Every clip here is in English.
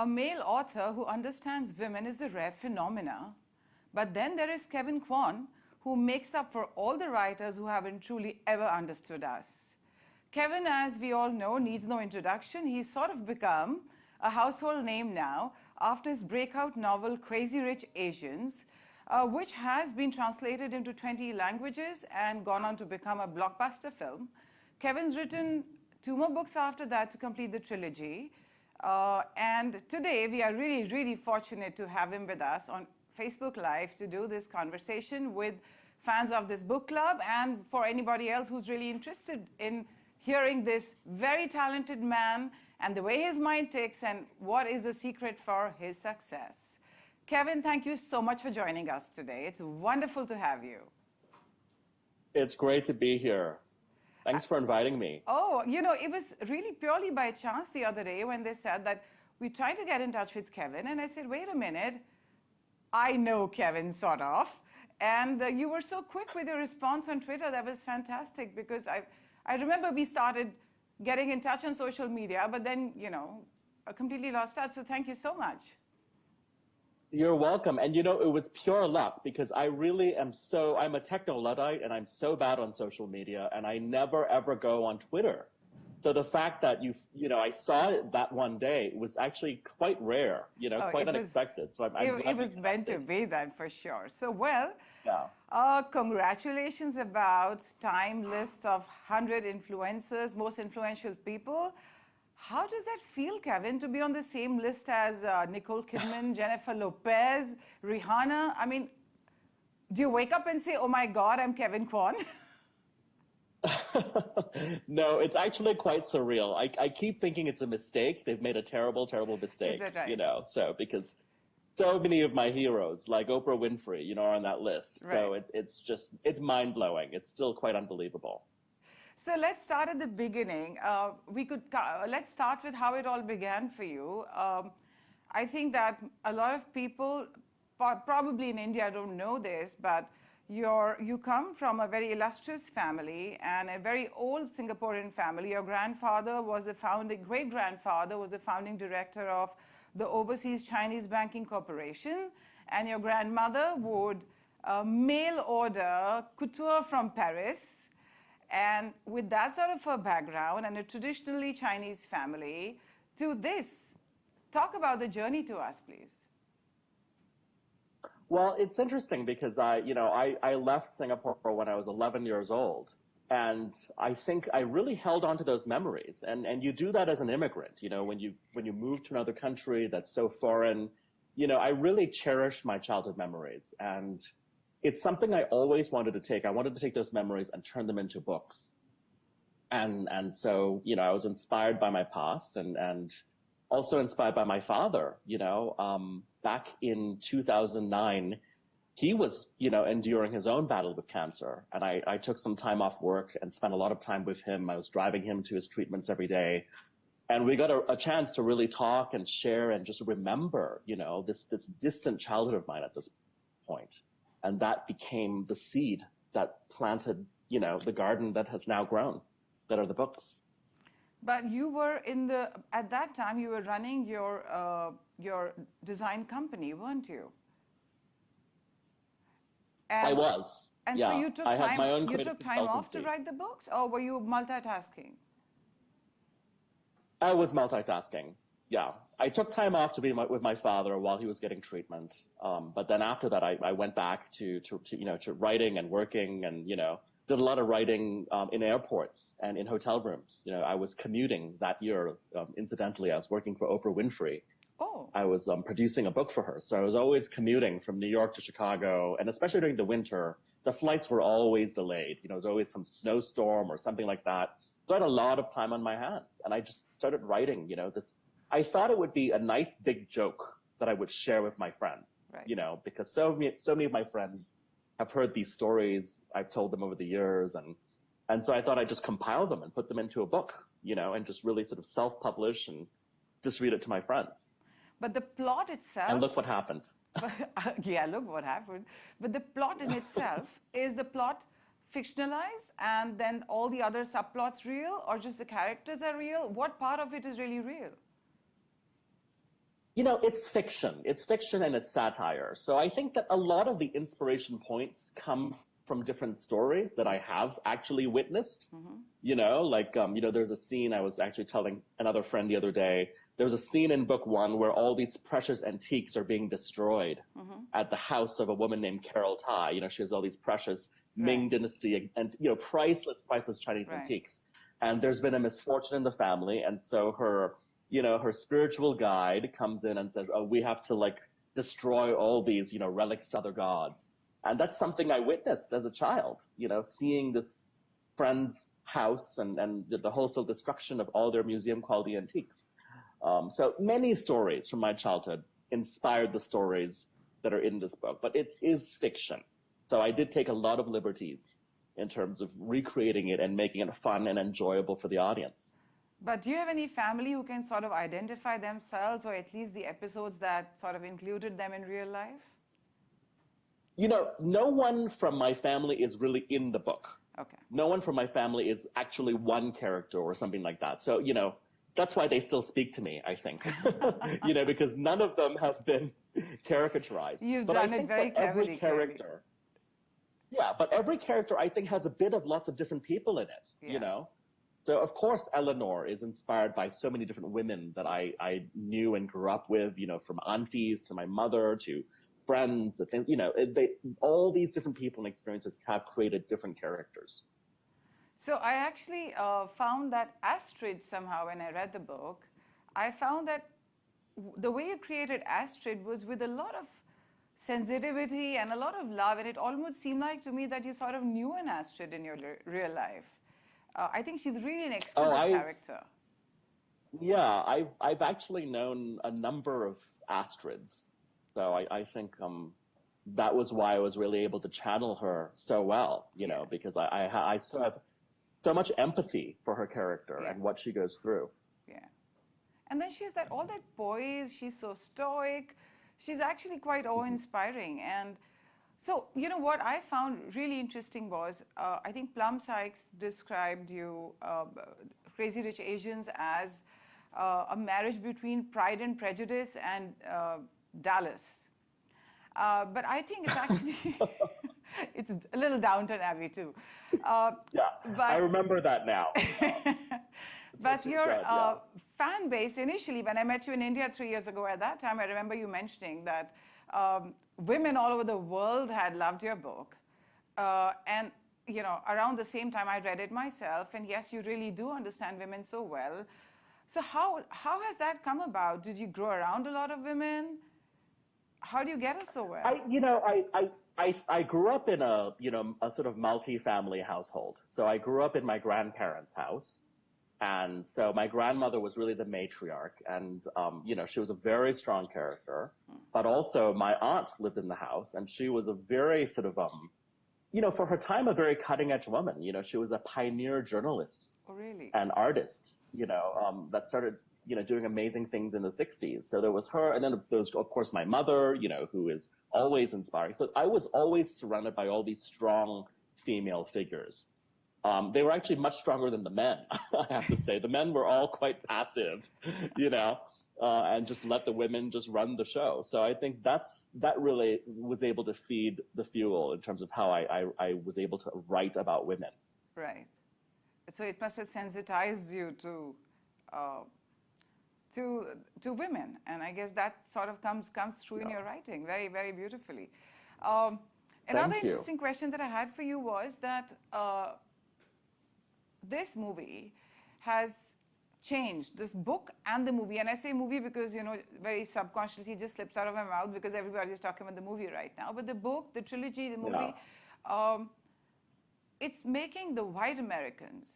A male author who understands women is a rare phenomena. But then there is Kevin Kwan, who makes up for all the writers who haven't truly ever understood us. Kevin, as we all know, needs no introduction. He's sort of become a household name now after his breakout novel Crazy Rich Asians, which has been translated into 20 languages and gone on to become a blockbuster film. Kevin's written 2 more books after that to complete the trilogy. And today we are really, really fortunate to have him with us on Facebook Live to do this conversation with fans of this book club and for anybody else who's really interested in hearing this very talented man and the way his mind ticks and what is the secret for his success. Kevin, thank you so much for joining us today. It's wonderful to have you. It's great to be here. Thanks for inviting me. Oh, you know, it was really purely by chance the other day when they said that we tried to get in touch with Kevin, and I said, wait a minute, I know Kevin, sort of. And you were so quick with your response on Twitter. That was fantastic because I remember we started getting in touch on social media, but then, you know, I completely lost touch. So thank you so much. You're welcome. And you know, it was pure luck because I'm a techno-Luddite and I'm so bad on social media and I never ever go on Twitter. So the fact that I saw it that one day was actually quite rare, quite unexpected. So it was meant to be that for sure. So well, yeah. Congratulations about Time list of 100 influencers, most influential people. How does that feel, Kevin, to be on the same list as Nicole Kidman, Jennifer Lopez, Rihanna? I mean, do you wake up and say, oh my God, I'm Kevin Kwan? No, it's actually quite surreal. I keep thinking it's a mistake. They've made a terrible, terrible mistake. Is that right? Because so many of my heroes, like Oprah Winfrey, are on that list. Right. So it's mind-blowing. It's still quite unbelievable. So let's start at the beginning. Let's start with how it all began for you. I think that a lot of people, probably in India, don't know this, but you come from a very illustrious family and a very old Singaporean family. Your grandfather was great-grandfather was the founding director of the Overseas Chinese Banking Corporation, and your grandmother would mail order couture from Paris. And with that sort of a background and a traditionally Chinese family to this, talk about the journey to us, please. Well, it's interesting because I left Singapore when I was 11 years old. And I think I really held on to those memories. And you do that as an immigrant, when you move to another country that's so foreign, I really cherished my childhood memories. And it's something I always wanted to take. I wanted to take those memories and turn them into books. And so, I was inspired by my past and also inspired by my father, back in 2009, he was, enduring his own battle with cancer. And I took some time off work and spent a lot of time with him. I was driving him to his treatments every day. And we got a chance to really talk and share and just remember, this distant childhood of mine at this point. And that became the seed that planted, the garden that has now grown, that are the books. But you were at that time, you were running your design company, weren't you? And, I was. And yeah. so you took time off to write the books, or were you multitasking? I was multitasking. Yeah, I took time off to be with my father while he was getting treatment. But then after that, I went back to writing and working and, did a lot of writing in airports and in hotel rooms. I was commuting that year. Incidentally, I was working for Oprah Winfrey. Oh. I was producing a book for her. So I was always commuting from New York to Chicago. And especially during the winter, the flights were always delayed. There was always some snowstorm or something like that. So I had a lot of time on my hands. And I just started writing, I thought it would be a nice big joke that I would share with my friends, right. Because so many of my friends have heard these stories. I've told them over the years. And so I thought I'd just compile them and put them into a book, and just really sort of self-publish and just read it to my friends. But the plot itself... And look what happened. Yeah, look what happened. But the plot in itself, is the plot fictionalized and then all the other subplots real, or just the characters are real? What part of it is really real? It's fiction. It's fiction and it's satire. So I think that a lot of the inspiration points come from different stories that I have actually witnessed. There's a scene I was actually telling another friend the other day. There's a scene in book one where all these precious antiques are being destroyed at the house of a woman named Carol Tai. She has all these precious Ming Dynasty and, priceless Chinese antiques. And there's been a misfortune in the family. And so her spiritual guide comes in and says, oh, we have to destroy all these, relics to other gods. And that's something I witnessed as a child, seeing this friend's house and the wholesale destruction of all their museum quality antiques. So many stories from my childhood inspired the stories that are in this book, but it is fiction. So I did take a lot of liberties in terms of recreating it and making it fun and enjoyable for the audience. But do you have any family who can sort of identify themselves, or at least the episodes that sort of included them in real life? No one from my family is really in the book. Okay. No one from my family is actually one character or something like that. So, that's why they still speak to me, I think. Because none of them have been caricaturized. You've but done I think it very every cleverly, character. Yeah, but every character I think has a bit of lots of different people in it, So of course Eleanor is inspired by so many different women that I knew and grew up with, from aunties to my mother to friends to things, all these different people and experiences have created different characters. So I actually found that Astrid somehow, when I read the book, I found that the way you created Astrid was with a lot of sensitivity and a lot of love, and it almost seemed like to me that you sort of knew an Astrid in your real life. I think she's really an exquisite character. Yeah, I've actually known a number of Astrids, so I think that was why I was really able to channel her so well, because I still have so much empathy for her character and what she goes through. Yeah, and then she's all that poise. She's so stoic. She's actually quite awe-inspiring. And so, what I found really interesting was, I think Plum Sykes described you, Crazy Rich Asians, as a marriage between Pride and Prejudice and Dallas. But I think it's actually, it's a little Downton Abbey too. But I remember that now. But your fan base, initially, when I met you in India 3 years ago, at that time, I remember you mentioning that women all over the world had loved your book. And, around the same time, I read it myself. And yes, you really do understand women so well. So how has that come about? Did you grow around a lot of women? How do you get it so well? I grew up in a sort of multi-family household. So I grew up in my grandparents' house. And so my grandmother was really the matriarch, and she was a very strong character. But also my aunt lived in the house, and she was a very sort of for her time, a very cutting-edge woman. She was a pioneer journalist. Oh, really? An artist. That started doing amazing things in the 60s. So there was her, and then there was, of course, my mother, who is always inspiring. So I was always surrounded by all these strong female figures. They were actually much stronger than the men, I have to say. The men were all quite passive, and just let the women just run the show. So I think that really was able to feed the fuel in terms of how I was able to write about women. Right. So it must have sensitized you to women, and I guess that sort of comes through in your writing very, very beautifully. Another interesting question that I had for you was that this movie has changed, this book and the movie, and I say movie because, very subconsciously it just slips out of my mouth because everybody is talking about the movie right now. But the book, the trilogy, the movie, it's making the white Americans,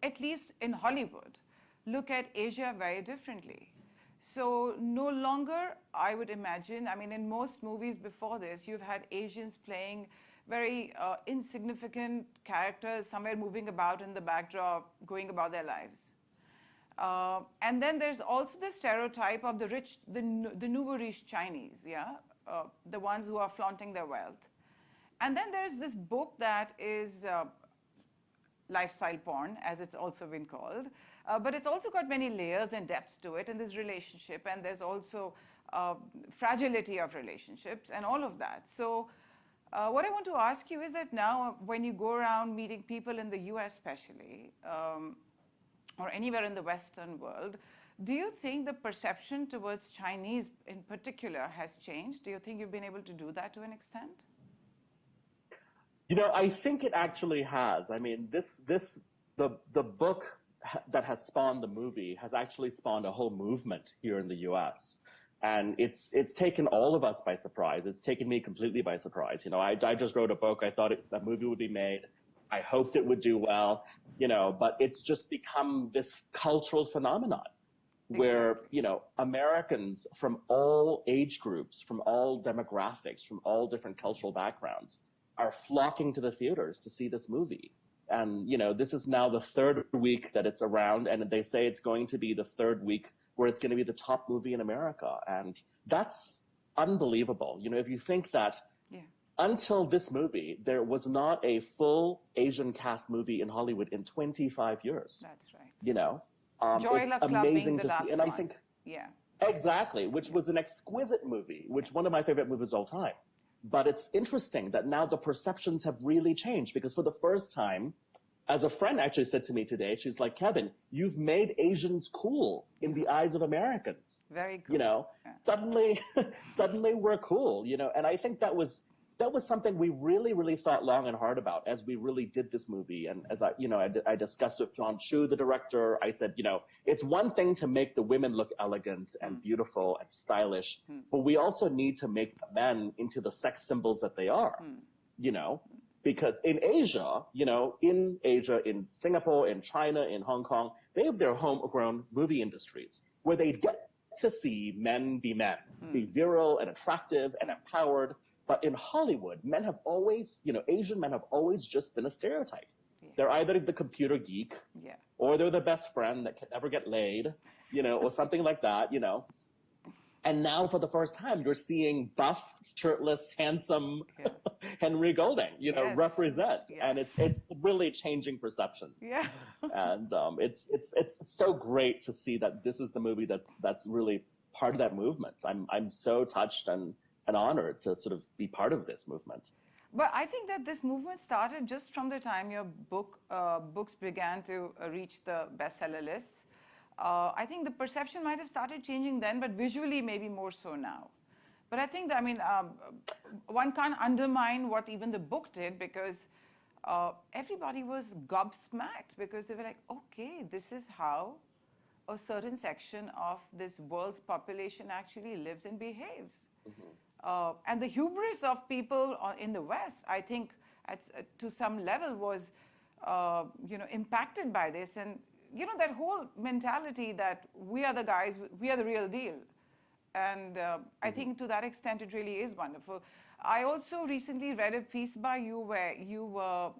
at least in Hollywood, look at Asia very differently. So no longer, I would imagine, in most movies before this, you've had Asians playing very insignificant characters, somewhere moving about in the backdrop, going about their lives. And then there's also the stereotype of the rich, the nouveau riche Chinese, the ones who are flaunting their wealth. And then there's this book that is lifestyle porn, as it's also been called. But it's also got many layers and depths to it in this relationship, and there's also fragility of relationships and all of that. So what I want to ask you is that now when you go around meeting people in the US especially, or anywhere in the Western world, do you think the perception towards Chinese in particular has changed? Do you think you've been able to do that to an extent? You know, I think it actually has. I mean, the book that has spawned the movie has actually spawned a whole movement here in the US. And it's taken all of us by surprise. It's taken me completely by surprise. You know, I just wrote a book. I thought a movie would be made. I hoped it would do well, you know, but it's just become this cultural phenomenon where, Exactly. you know, Americans from all age groups, from all demographics, from all different cultural backgrounds are flocking to the theaters to see this movie. And, you know, this is now the third week that it's around, and they say it's going to be the third week where it's going to be the top movie in America. And that's unbelievable. You know, if you think that until this movie, there was not a full Asian cast movie in Hollywood in 25 years. That's right. You know, Joy it's Luck Club being amazing the to last see. And one. I think, yeah. exactly, which was an exquisite movie, which one of my favorite movies of all time. But it's interesting that now the perceptions have really changed, because for the first time, as a friend actually said to me today, she's like, Kevin, you've made Asians cool in the eyes of Americans. Very cool. You know, suddenly we're cool, you know, and I think that was something we really thought long and hard about as we really did this movie. And as I discussed with John Chu, the director, I said, you know, it's one thing to make the women look elegant and beautiful and stylish, but we also need to make the men into the sex symbols that they are, you know, because in Asia, in Singapore, in China, in Hong Kong, they have their homegrown movie industries where they get to see men be virile and attractive and empowered. But in Hollywood, men have always, Asian men have always just been a stereotype. Yeah. They're either the computer geek, or they're the best friend that can never get laid, or something like that, And now for the first time, you're seeing buff, shirtless, handsome Henry Golding, represent. Yes. And it's really changing perception. Yeah. And it's so great to see that this is the movie that's really part of that movement. I'm so touched and honored to sort of be part of this movement. But I think that this movement started just from the time your books began to reach the bestseller lists. I think the perception might have started changing then, but visually maybe more so now. But I think that, one can't undermine what even the book did, because everybody was gobsmacked, because they were like, okay, this is how a certain section of this world's population actually lives and behaves. Mm-hmm. And the hubris of people in the West, I think, to some level was, impacted by this. And, that whole mentality that we are the guys, we are the real deal. And I think to that extent, it really is wonderful. I also recently read a piece by you where you were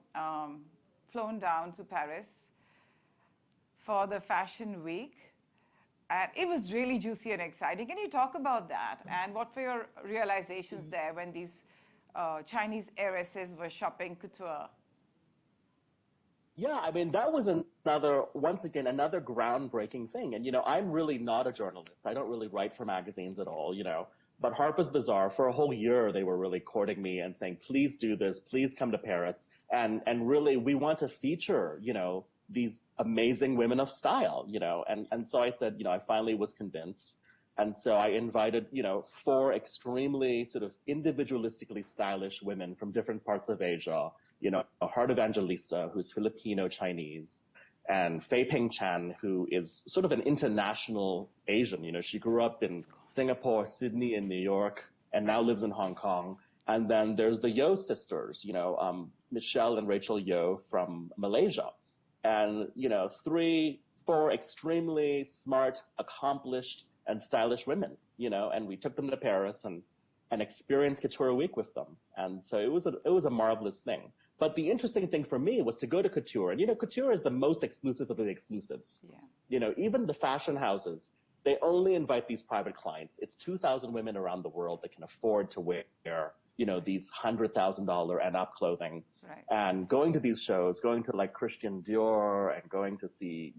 flown down to Paris for the Fashion Week. And it was really juicy and exciting. Can you talk about that? And what were your realizations there when these Chinese heiresses were shopping couture? Yeah, that was once again, another groundbreaking thing. And, I'm really not a journalist. I don't really write for magazines at all, But Harper's Bazaar, for a whole year, they were really courting me and saying, please do this, please come to Paris. And really, we want to feature, these amazing women of style, and so I said, I finally was convinced. And so I invited, 4 extremely sort of individualistically stylish women from different parts of Asia, Heart Evangelista, who's Filipino Chinese, and Fei Ping Chan, who is sort of an international Asian. She grew up in Singapore, Sydney, and New york, and now lives in Hong Kong. And then there's the Yo sisters, Michelle and Rachel Yo from Malaysia. And, 3, 4 extremely smart, accomplished, and stylish women, and we took them to Paris and experienced Couture Week with them. And so it was a marvelous thing. But the interesting thing for me was to go to Couture. And, Couture is the most exclusive of the exclusives. Yeah. Even the fashion houses, they only invite these private clients. It's 2,000 women around the world that can afford to wear, these $100,000 and up clothing. Right. And going to these shows, going to like Christian Dior and going to see,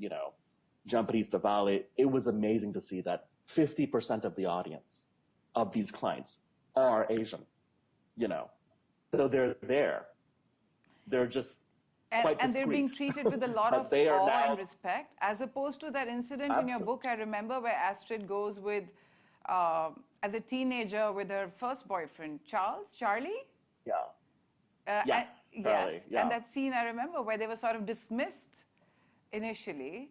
Japanese Diwali, it was amazing to see that 50% of the audience of these clients are Asian, you know. So they're there. They're just quite And they're being discreet. treated with a lot But of they are awe now and respect, as opposed to that incident in your absolutely. book, I remember, where Astrid goes with, as a teenager, with her first boyfriend, Charlie? Yeah. And, Yes, Charlie. yes, Yeah. and that scene I remember where they were sort of dismissed initially.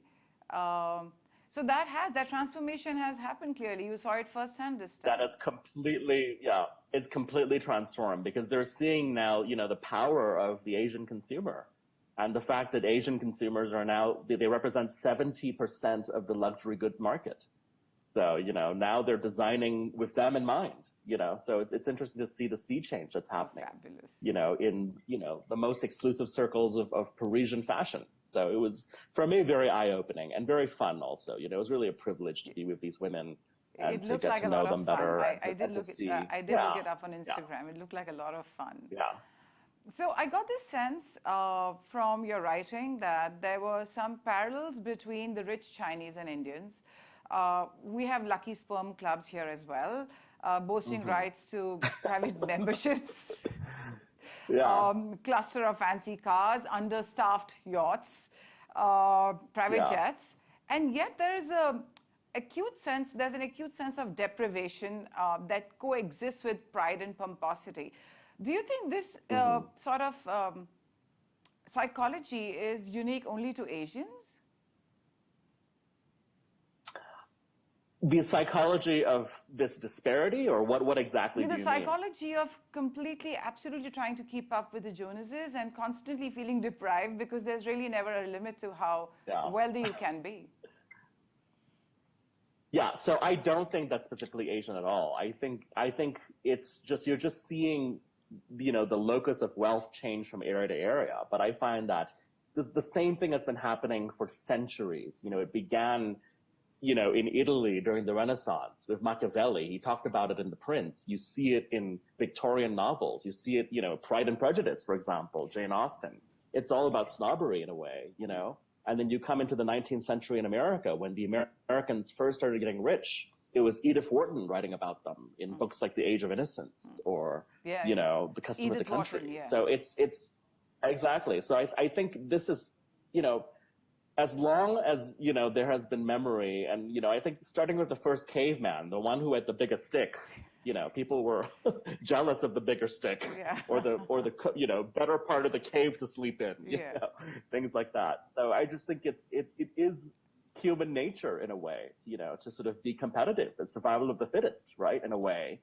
So that transformation has happened clearly. You saw it firsthand this time. That is completely, yeah, it's completely transformed because they're seeing now, you know, the power of the Asian consumer and the fact that Asian consumers are now, they represent 70% of the luxury goods market. So, you know, now they're designing with them in mind, you know, so it's interesting to see the sea change that's happening, Fabulous. you know, in, you know, the most exclusive circles of Parisian fashion. So it was, for me, very eye-opening and very fun also. You know, it was really a privilege to be with these women and It to looked get like to a know lot them of fun. better I did and to see. I did look it up on Instagram. It looked like a lot of fun. Yeah. So I got this sense from your writing that there were some parallels between the rich Chinese and Indians. We have lucky sperm clubs here as well, boasting rights to private memberships, Yeah. cluster of fancy cars, understaffed yachts, private Yeah. jets, and yet there's an acute sense of deprivation that coexists with pride and pomposity. Do you think this sort of psychology is unique only to Asians? The psychology of this disparity, or what exactly do The you mean? psychology of completely, absolutely trying to keep up with the Jonases and constantly feeling deprived because there's really never a limit to how wealthy you can be. Yeah, so I don't think that's specifically Asian at all. I think it's just, you're just seeing, you know, the locus of wealth change from area to area. But I find that the same thing has been happening for centuries. You know, it began, you know, in Italy during the Renaissance with Machiavelli. He talked about it in The Prince. You see it in Victorian novels. You see it, you know, Pride and Prejudice, for example, Jane Austen. It's all about snobbery in a way, you know? And then you come into the 19th century in America when the Americans first started getting rich. It was Edith Wharton writing about them in books like The Age of Innocence or, you know, The Custom of the Country. Wharton, So it's exactly. So I think this is, you know, as long as, you know, there has been memory, and, you know, I think starting with the first caveman, the one who had the biggest stick, you know, people were jealous of the bigger stick or the, you know, better part of the cave to sleep in, you know, things like that. So I just think it is human nature in a way, you know, to sort of be competitive. It's survival of the fittest, right, in a way.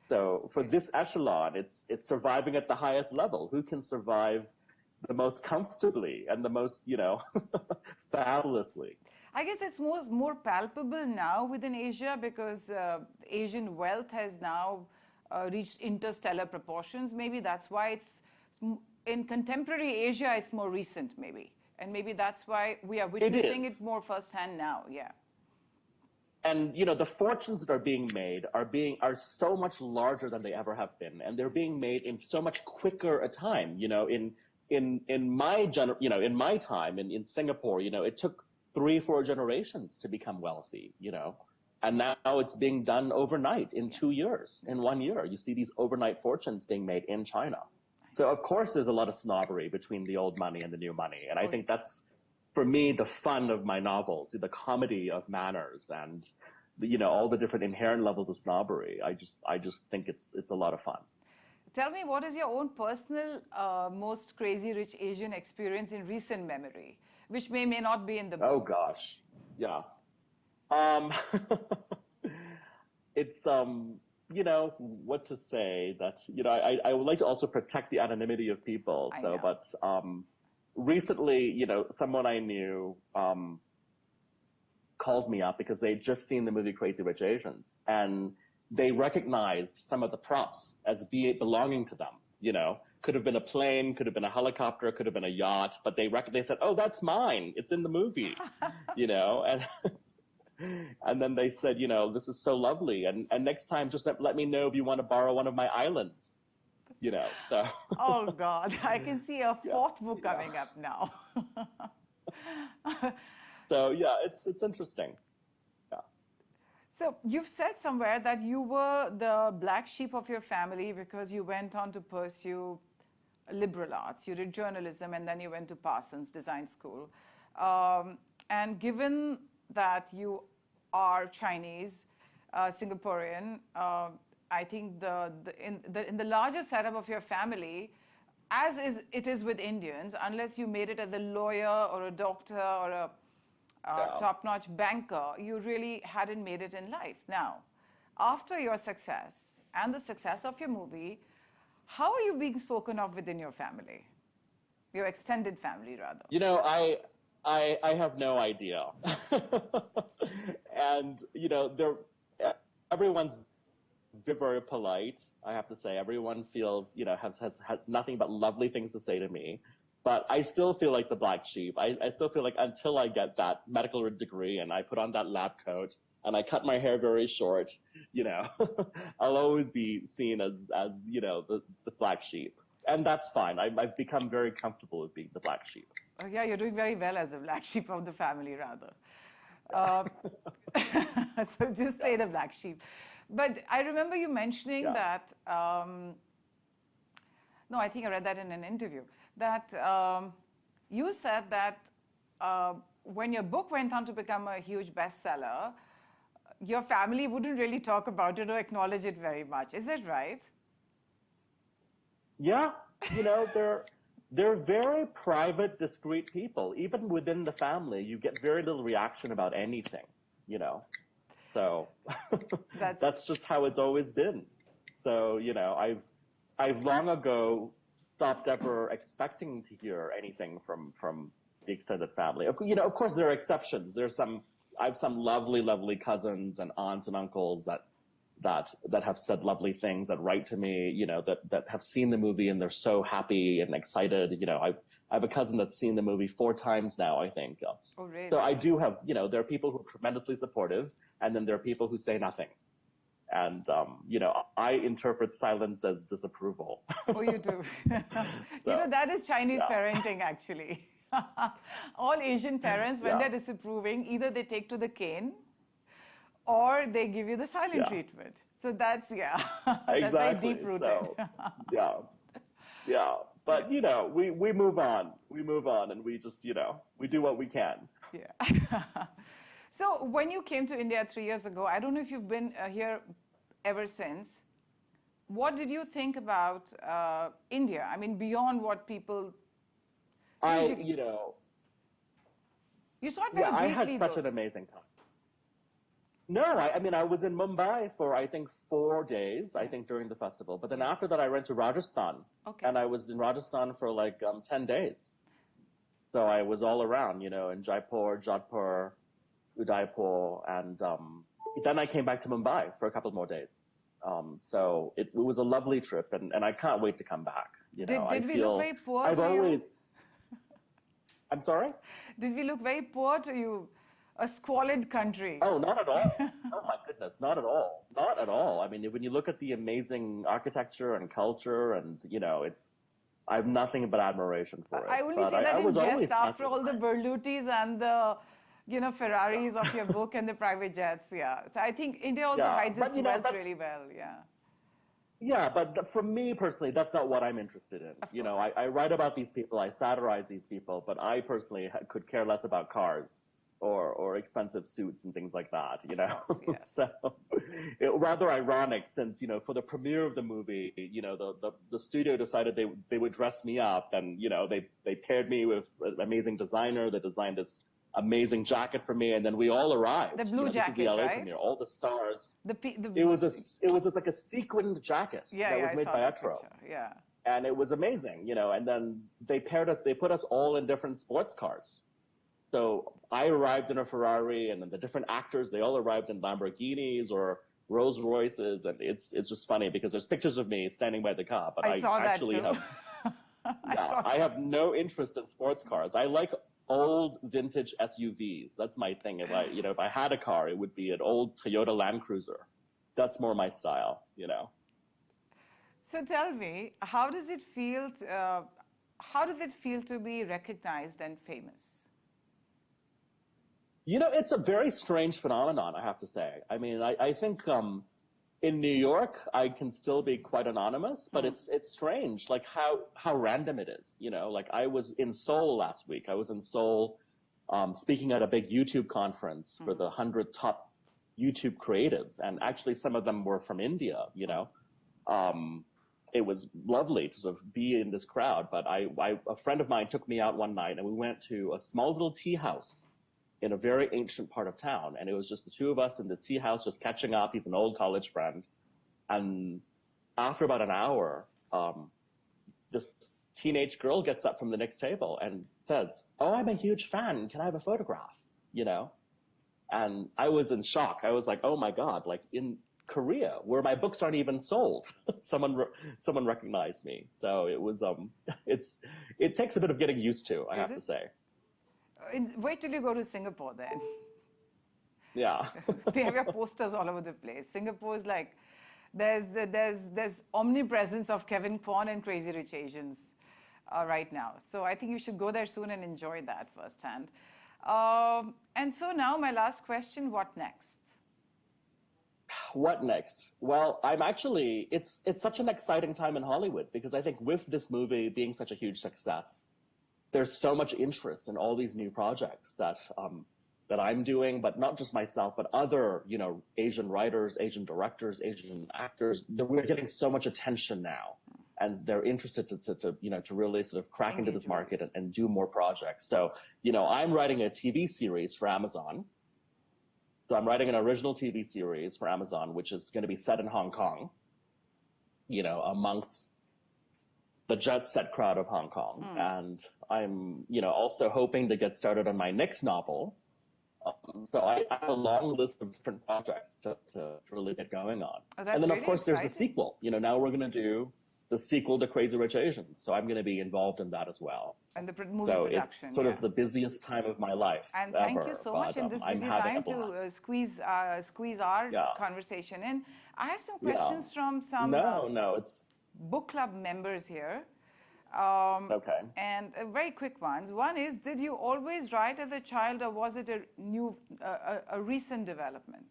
So for this echelon, it's surviving at the highest level. Who can survive the most comfortably and the most, you know, fabulously. I guess it's more palpable now within Asia because Asian wealth has now reached interstellar proportions. Maybe that's why it's, in contemporary Asia, it's more recent maybe. And maybe that's why we are witnessing it more firsthand now, yeah. And, you know, the fortunes that are being made are so much larger than they ever have been. And they're being made in so much quicker a time, you know, in my in my time in Singapore, you know, it took 3-4 generations to become wealthy, you know, and now it's being done overnight in 2 years, in 1 year. You see these overnight fortunes being made in China. So of course there's a lot of snobbery between the old money and the new money. And I think that's, for me, the fun of my novels, the comedy of manners and, you know, all the different inherent levels of snobbery. I just think it's a lot of fun. Tell me, what is your own personal most crazy rich Asian experience in recent memory, which may not be in the book? Oh gosh, yeah. It's you know, what to say. That, you know, I would like to also protect the anonymity of people. So, but recently, you know, someone I knew called me up because they'd just seen the movie Crazy Rich Asians, and they recognized some of the props as belonging to them, you know. Could have been a plane, could have been a helicopter, could have been a yacht, but they said, "Oh, that's mine. It's in the movie," you know. And then they said, you know, "This is so lovely, and next time just let me know if you want to borrow one of my islands," you know. So. Oh God, I can see a fourth book coming up now. So yeah, it's interesting. Yeah. So you've said somewhere that you were the black sheep of your family because you went on to pursue liberal arts. You did journalism and then you went to Parsons Design School. And given that you are Chinese, Singaporean, I think in the larger setup of your family, as is it is with Indians, unless you made it as a lawyer or a doctor or a Yeah. top-notch banker, you really hadn't made it in life. Now, after your success and the success of your movie, how are you being spoken of within your family? Your extended family, rather. You know, I have no idea. And everyone's very, very polite. I have to say, everyone feels, has had nothing but lovely things to say to me. But I still feel like the black sheep. I still feel like until I get that medical degree and I put on that lab coat and I cut my hair very short, I'll always be seen as the black sheep. And that's fine. I've become very comfortable with being the black sheep. Oh, yeah, you're doing very well as the black sheep of the family, rather. So just stay the black sheep. But I remember you mentioning that, no, I think I read that in an interview, that you said that when your book went on to become a huge bestseller, your family wouldn't really talk about it or acknowledge it very much. Is that right? Yeah, they're very private, discreet people. Even within the family, you get very little reaction about anything, So that's just how it's always been. So, I've long ago stopped ever expecting to hear anything from the extended family. Of course there are exceptions. I have some lovely, lovely cousins and aunts and uncles that have said lovely things, that write to me, that have seen the movie and they're so happy and excited. I have a cousin that's seen the movie 4 times now, I think. Oh, really? So I do have, there are people who are tremendously supportive, and then there are people who say nothing. And, I interpret silence as disapproval. Oh, you do. So, that is Chinese parenting, actually. All Asian parents, when they're disapproving, either they take to the cane or they give you the silent treatment. So that's, that's very deep-rooted. So, yeah. But, we move on. We move on and we just, we do what we can. Yeah. So when you came to India 3 years ago, I don't know if you've been here ever since. What did you think about India? I mean, beyond what people... You saw it very briefly, I had such an amazing time. No, I was in Mumbai for, I think, 4 days, I think, during the festival. But then after that, I went to Rajasthan. Okay. And I was in Rajasthan for like 10 days. So I was all around, in Jaipur, Jodhpur, Udaipur, and then I came back to Mumbai for a couple more days. So it was a lovely trip, and I can't wait to come back. Did we look very poor I've to always... you? I'm sorry? Did we look very poor to you? A squalid country? Oh, not at all. Oh my goodness, not at all. Not at all. I mean, when you look at the amazing architecture and culture, and I have nothing but admiration for it. I only say that in jest after all the Berlutis and the Ferraris of your book and the private jets. Yeah. So I think India also hides its wealth really well. Yeah. Yeah, but for me personally, that's not what I'm interested in. I write about these people, I satirize these people, but I personally could care less about cars or expensive suits and things like that, Course, yes. So rather ironic since, for the premiere of the movie, the studio decided they would dress me up, and, they paired me with an amazing designer that designed this amazing jacket for me, and then we all arrived. The blue jacket, the LA right? premiere, all the stars. It was like a sequined jacket that was made by Etro. Yeah. And it was amazing, and then they put us all in different sports cars. So I arrived in a Ferrari, and then the different actors, they all arrived in Lamborghinis or Rolls Royces, and it's just funny because there's pictures of me standing by the car, but I actually have I have no interest in sports cars. I like old vintage SUVs. That's my thing. If I had a car, it would be an old Toyota Land Cruiser. That's more my style, So tell me, how does it feel to be recognized and famous? You know, it's a very strange phenomenon, I have to say. I mean, I think in New York, I can still be quite anonymous, but it's strange, like how random it is. You know, like I was in Seoul last week. I was in Seoul speaking at a big YouTube conference for the 100 top YouTube creatives, and actually some of them were from India. You know, it was lovely to sort of be in this crowd. But a friend of mine took me out one night, and we went to a small little tea house in a very ancient part of town. And it was just the two of us in this tea house, just catching up. He's an old college friend. And after about an hour, this teenage girl gets up from the next table and says, "Oh, I'm a huge fan. Can I have a photograph?" You know? And I was in shock. I was like, oh my God, like in Korea, where my books aren't even sold, someone recognized me. So it was, it takes a bit of getting used to, I have to say. Wait till you go to Singapore then. Yeah. They have your posters all over the place. Singapore is like, there's omnipresence of Kevin Kwan and Crazy Rich Asians right now. So I think you should go there soon and enjoy that firsthand. And so now my last question, what next? What next? Well, I'm actually, it's such an exciting time in Hollywood, because I think with this movie being such a huge success, there's so much interest in all these new projects that I'm doing, but not just myself, but other, you know, Asian writers, Asian directors, Asian actors. We're getting so much attention now, and they're interested to you know, to really sort of crack into this market and do more projects. So, you know, I'm writing a TV series for Amazon. So I'm writing an original TV series for Amazon, which is going to be set in Hong Kong, you know, amongst the jet set crowd of Hong Kong. And I'm, you know, also hoping to get started on my next novel. So I have a long list of different projects to really get going on. Oh, and then, really of course, exciting. there's the sequel. You know, now we're going to do the sequel to Crazy Rich Asians. So I'm going to be involved in that as well. And the movie so production. It's sort of the busiest time of my life. And ever, thank you so much in this busy time to squeeze our conversation in. I have some questions from some it's book club members here. Okay. And very quick ones. One is, did you always write as a child, or was it a recent development?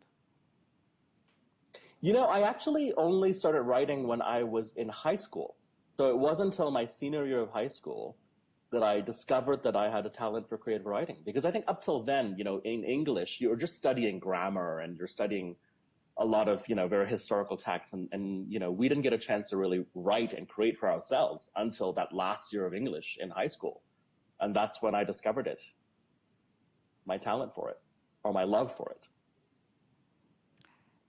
You know, I actually only started writing when I was in high school. So it wasn't until my senior year of high school that I discovered that I had a talent for creative writing. Because I think up till then, you know, in English, you're just studying grammar and you're studying a lot of, you know, very historical texts. And, you know, we didn't get a chance to really write and create for ourselves until that last year of English in high school. And that's when I discovered it, my talent for it, or my love for it.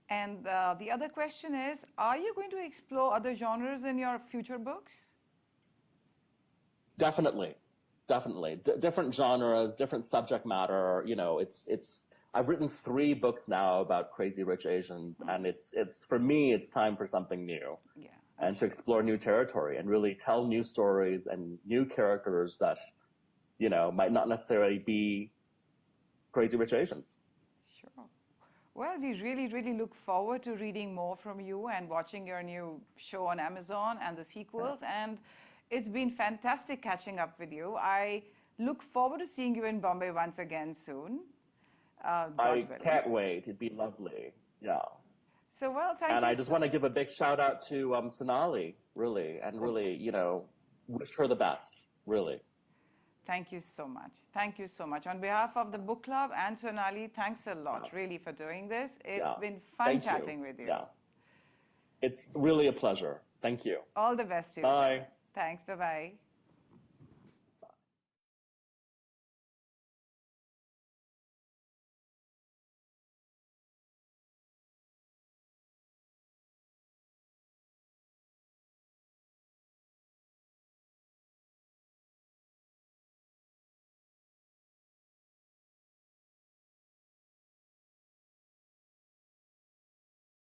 And the other question is, are you going to explore other genres in your future books? Definitely. Different genres, different subject matter. You know, I've written 3 books now about Crazy Rich Asians, and it's for me, it's time for something new. Yeah, and to explore new territory and really tell new stories and new characters that, you know, might not necessarily be Crazy Rich Asians. Sure. Well, we really, really look forward to reading more from you and watching your new show on Amazon and the sequels. Yeah. And it's been fantastic catching up with you. I look forward to seeing you in Bombay once again soon. I can't wait. It'd be lovely. Yeah. So, well, thank you. And I just want to give a big shout out to Shunali, really, and really, you know, wish her the best, really. Thank you so much. Thank you so much. On behalf of the book club and Shunali, thanks a lot, really, for doing this. It's been fun chatting with you. Yeah. It's really a pleasure. Thank you. All the best to you. Bye. Thanks. Bye-bye.